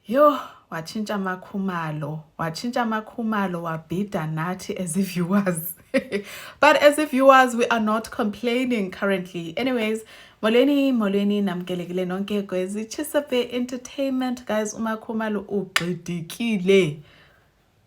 Yo, wachinja makhumalo wabhida nathi as if viewers. But as if viewers, we are not complaining currently. Anyways, molweni namkelekile nonke kwezi Chisape Entertainment, guys. Umakhumalo ugqidikile.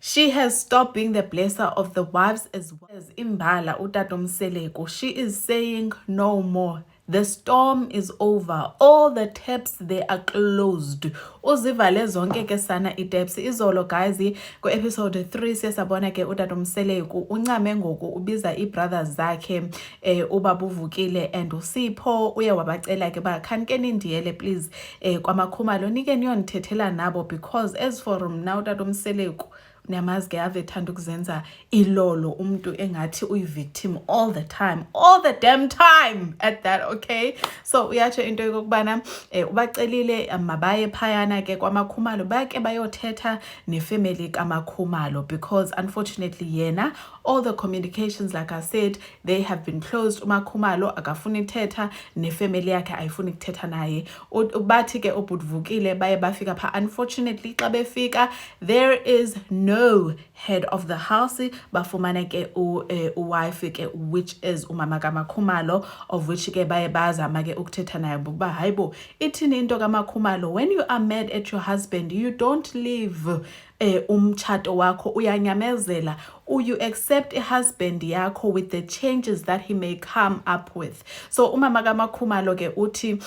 She has stopped being the blesser of the wives as well as Imbala Utatomseleko. She is saying no more. The storm is over. All the taps, they are closed. Uzivale zonke ke sana itaps. Izolo guys, ku episode 3 siyasabona ke Utatomseleko uncame ngoku ubiza brothers zakhe ubaba Uvukile and uSipho uye wabacela ke ba khanike nindiyele please kwamakhumalo nike niyonithethela nabo because as for mna Utatomseleko niyamazi ke ave thanda ukuzenza ilolo umuntu engathi uyi-victim all the damn time at that. Okay, so uyatsho into yokubana ubacelile mabaye phayana ke kwamakhumalo bake bayothetha nefamily kamakhumalo because unfortunately yena all the communications, like I said, they have been closed. Umakhumalo akafuni thetha nefamily yakhe ayifuni kuthetha naye. Bathi ke obudvukile baye bafika pha. Unfortunately xa befika there is no head of the house. Bafumane ke uwife ke which is umama kamakhumalo, of which ke baye bazama ke ukuthetha naye buba hayibo ithini into kamakhumalo. When you are mad at your husband, you don't leave umtshato wakho uyanyamezela, you accept a husband yakho with the changes that he may come up with. So umama kamakhumalo ke uthi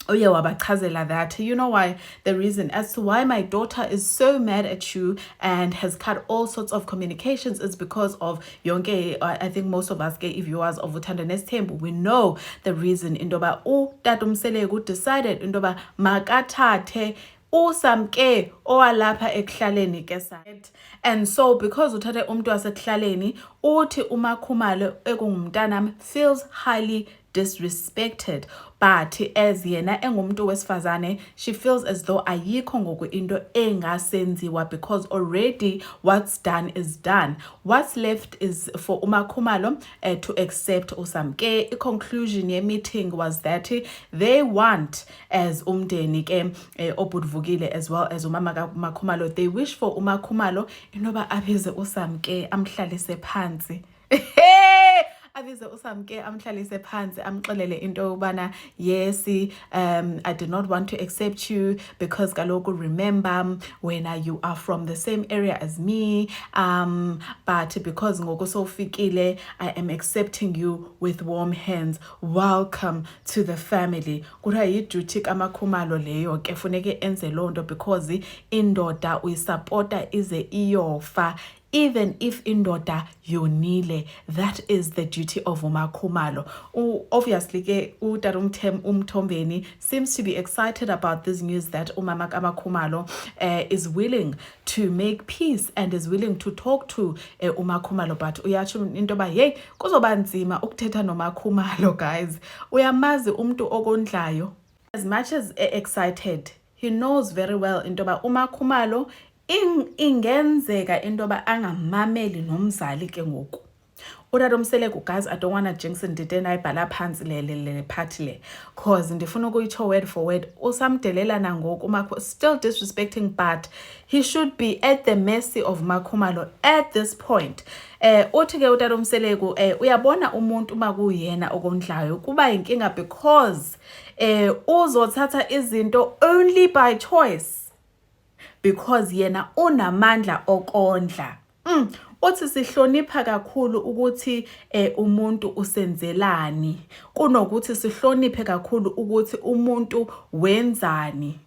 uye wabachazela that you know why, the reason as to why my daughter is so mad at you and has cut all sorts of communications is because of yonke. I think most of us ke viewers of Uthando Nesthembu, we know the reason. Indoba uTatomseleko decided indoba makathathe usamke owalapha ekuhlaleni ke side. And so because uthathe umuntu wasekuhlaleni uthi umakhumalo ekungumntanami feels highly disrespected, but as yena engumuntu wesifazane she feels as though ayikho ngoku into engasenziwa because already what's done is done. What's left is for umakhumalo to accept usamke. The conclusion ye meeting was that they want as umndeni ke obudvukile as well as umama kamakhumalo, they wish for umakhumalo inoba abize usamke amhlalise phansi. Abize usamke amhlalise phansi amxelele into yobana yes, I did not want to accept you because kaloku remember when you are from the same area as me, but because ngoku sowufikile I am accepting you with warm hands. Welcome to the family. Kuthiwa yiduty kamakhumalo leyo ke funeke enze loo nto because indoda uyisupporta ize iyofa. Even if indoda yonile, that is the duty of umakhumalo. Obviously ke Umthombeni seems to be excited about this news that umama kamakhumalo is willing to make peace and is willing to talk to umakhumalo, but uyatsho into ba hey kuzoba nzima ukuthetha nomakhumalo guys. Uyamazi umuntu okondlayo. As much as excited, he knows very well into ba umakhumalo ingenzeka into ba angamameli nomzali ke ngoku. Utatomseleko guys, I don't want to jinx ndide nayibhala phansi le party le cause ndifuna ukuyitsho word for word. Usamdelela nangoku umakho still disrespecting, but he should be at the mercy of makhumalo at this point. Uthi ke utatomseleko uyabona umuntu makuyena okondlayo kuba inkinga because uzothatha izinto only by choice because yena unamandla okondla. Uthi sihlonipha kakhulu ukuthi umuntu usenzelani kunokuthi sihloniphe kakhulu ukuthi umuntu wenzani.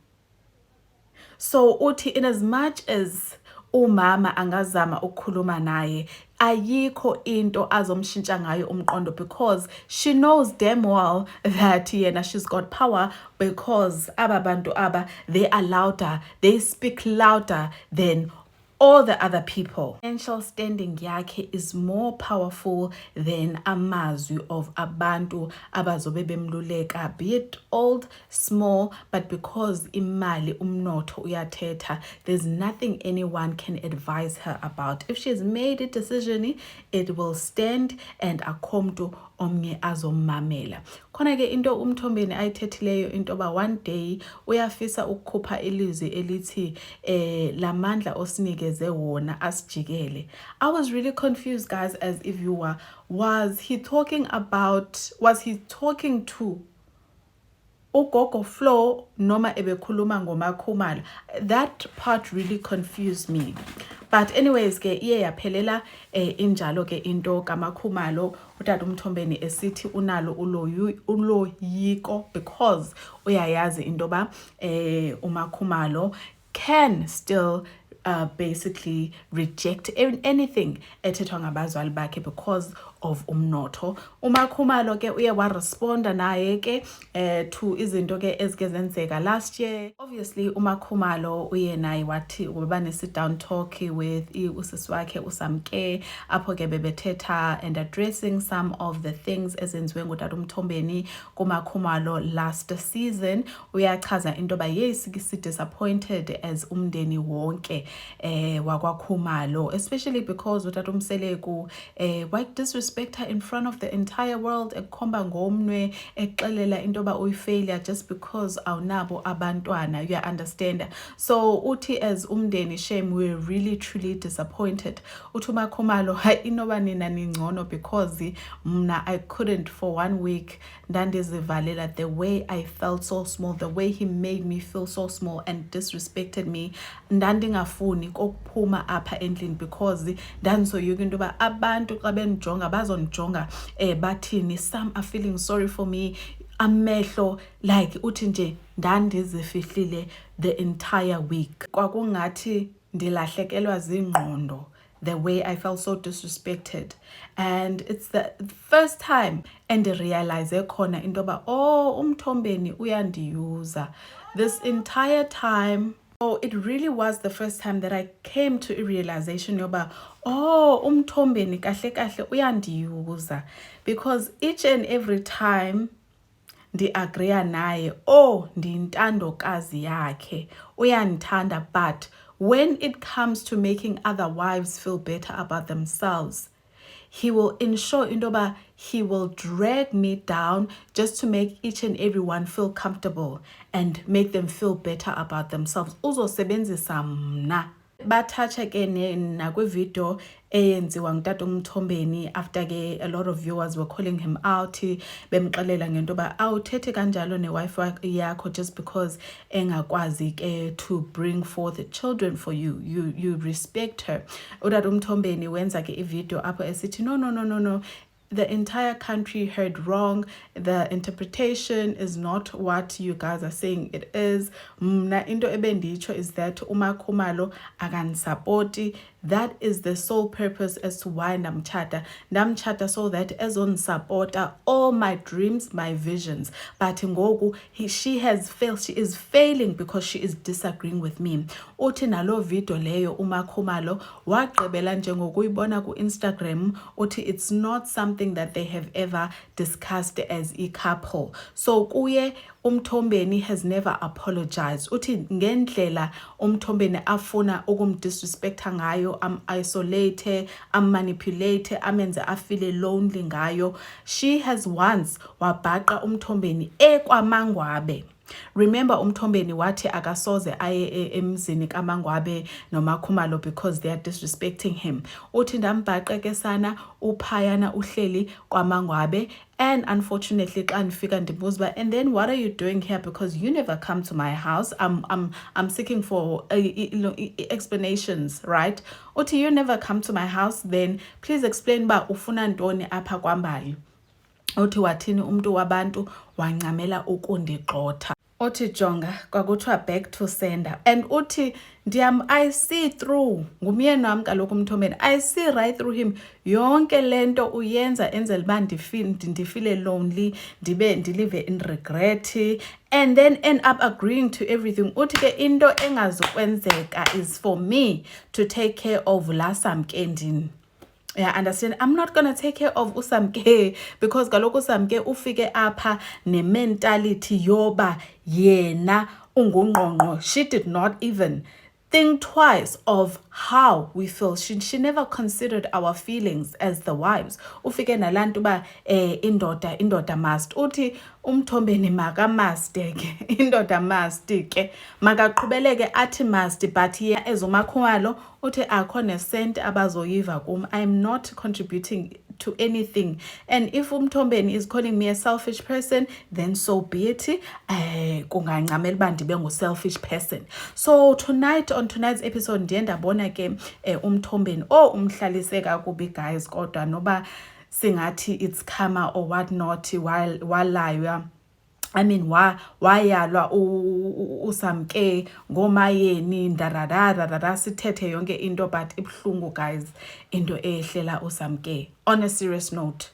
So uthi in as much as umama angazama ukukhuluma naye ayikho into azomshintsha ngayo umqondo because she knows damn well that yena she's got power because aba bantu aba they are louder, they speak louder than all the other people. Financial standing yakhe is more powerful than amazwi of abantu abazobe bemluleka, be it old, small, but because imali umnotho uyathetha, there's nothing anyone can advise her about. If she's made a decision, it will stand and akomtu omnye azommamela. Khona ke into uMthombeni ayithethileyo into ba one day uyafisa ukukhupha ilizwi elithi lamandla osinikeze wona asijikele. I was really confused, guys, as if you were, was he talking to ugogo Flo noma ebekhuluma ngoMakhumalo? That part really confused me. But anyways ke iye yaphelela injalo ke into kaMakhumalo, utata uMthombeni esithi unalo uloyiko because uyayazi into ba uMakhumalo can still basically reject anything ethethwa ngabazali bakhe because of umnotho. uMakhumalo ke uye waresponda naye ke to izinto ke ezike zenzeka last year. Obviously uMakhumalo uye naye wathi ubaba ne sit down talk with usisi wakhe uSamke, apho ke bebethetha and addressing some of the things ezenziwe ngutata uMthombeni kuMakhumalo last season. Uyachaza into ba yes disappointed as umndeni wonke wakwaKhumalo, especially because utata uMseleku why disrespect her in front of the entire world, ekhomba ngomnwe, exelela into ba uyifailure just because awunabo abantwana. You understand? So uthi as umndeni shame, we're really truly disappointed. Uthi uMakhumalo hayi inoba nina ningcono because mna I couldn't for 1 week ndandizivalela. The way I felt so small, the way he made me feel so small and disrespected me, ndandingafuni kokuphuma apha endlini because ndandisoyuka into ba abantu xa bendijonga bazondijonga bathini, some are feeling sorry for me, amehlo like uthi nje ndandizifihlile the entire week. Kwakungathi ndilahlekelwa zingqondo, the way I felt so disrespected. And it's the first time and realize khona into ba uMthombeni uyandiyuza this entire time. Oh, it really was the first time that I came to a realization yoba uMthombeni kahle kahle uyandiyuza, because each and every time ndi-agree naye ndiyintandokazi yakhe, uyandithanda, but when it comes to making other wives feel better about themselves, he will ensure into ba he will drag me down just to make each and everyone feel comfortable and make them feel better about themselves. Uzosebenzisa mna. Bathatsha ke nakwi-video eyenziwa ngutata uMthombeni after ke a lot of viewers were calling him out, bemxelela ngento ba awuthethe kanjalo newife yakho just because engakwazi ke to bring forth children for you. You respect her. Utata uMthombeni wenza ke i-video apho esithi no, the entire country heard wrong. The interpretation is not what you guys are saying it is. Mna into ebendicho is that uMakhumalo akanisapoti. That is the sole purpose as to why ndamchata so that ezonisapota all my dreams, my visions. But ngoku she is failing because she is disagreeing with me. Uthi nalo video leyo uMakhumalo wagqibela njengokuyibona ku-Instagram, uthi it's not something that they have ever discussed as a couple. So kuye uMthombeni has never apologized. Uthi ngendlela uMthombeni afuna ukumdisrespecta ngayo, isolate, manipulate, amenze afile lonely ngayo, she has once wabhaqa uMthombeni kwaMangwabe. Remember uMthombeni wathi akasoze aye emzini kaMangwabe noMakhumalo because they are disrespecting him. Uthi ndambhaqa ke sana uphayana uhleli kwaMangwabe, and unfortunately xa ndifika ndibuza ba, and then what are you doing here, because you never come to my house. I'm seeking for explanations, right? Uthi you never come to my house, then please explain ba ufuna ntoni apha kwaMbali. Uthi wathini umuntu wabantu wancamela ukundigxotha. Uthi jonga kwakuthiwa back to sender, and uthi I see through ngumyeni wami kaloku uMthombeni, I see right through him. Yonke lento uyenza enzela uba ndifile lonely, ndilive in regret, and then end up agreeing to everything. Uthi ke into engazokwenzeka is for me to take care of la Samke ndini. Yeah, understand? I'm not gonna take care of uSamke because kaloku uSamke ufike apha ne-mentality yoba yena ungungqongqo. She did not even think twice of how we feel. She never considered our feelings as the wives. Ufike nalantu ba indoda must. Uthi umthombeni maka must ke. Indoda must ke. Makaqhubeleke athi must, but ye ezomakhumalo uthi akho nesent abazoyiva kum. I'm not contributing to anything, and if umthombeni is calling me a selfish person, then so be it. Kungancamela uba ndibe ngu-selfish person. So on tonight's episode ndiye ndabona ke umthombeni umhlalise kakubi guys, kodwa noba singathi it's karma or what not, walaywa I mean wayalwa uSamke ngomayeni ndararara sithethe yonke into, but ibhlungu guys into ehlela uSamke. On a serious note,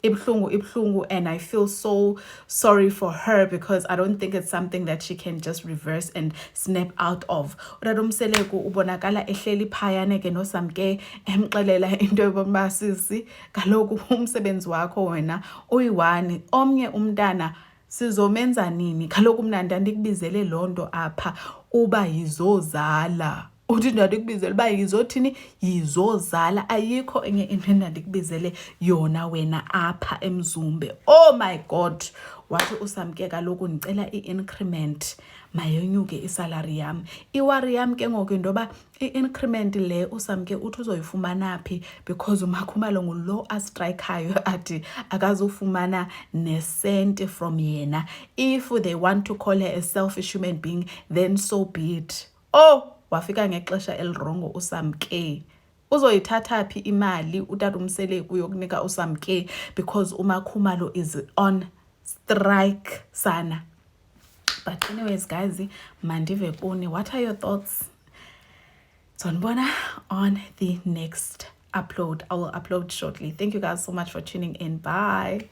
ibhlungu, and I feel so sorry for her because I don't think it's something that she can just reverse and snap out of. Uradomseleku ubonakala ehleli phayane ke noSamke emxelela into yokuba sisi kaloku umsebenzi wakho wena uyi-1, omnye umntana sizomenza nini? Kaloku mna ndandikubizele lonto apha uba yizozala. Uthi ndandikubizele uba yizothini? Yizozala. Ayikho enye into endandikubizele yona wena apha eMzumbe. Oh my God. Wathi uSamke kaloku ndicela i-increment mayonyuke isalary yam. Iwari yam ke ngoku indoba i-increment le uSamke uthi uzoyifumana phi, because uMakhumalo ngulo astrikehayo athi akazufumana nesent from yena. If they want to call her a selfish human being, then so be it. Wafika ngexesha elirongo uSamke. Uzoyithatha phi imali utata uMseleku yokunika uSamke, because uMakhumalo is on strike sana. But anyways guys, mandive kuni, what are your thoughts? Sonbona on the next upload. I will upload shortly. Thank you guys so much for tuning in. Bye.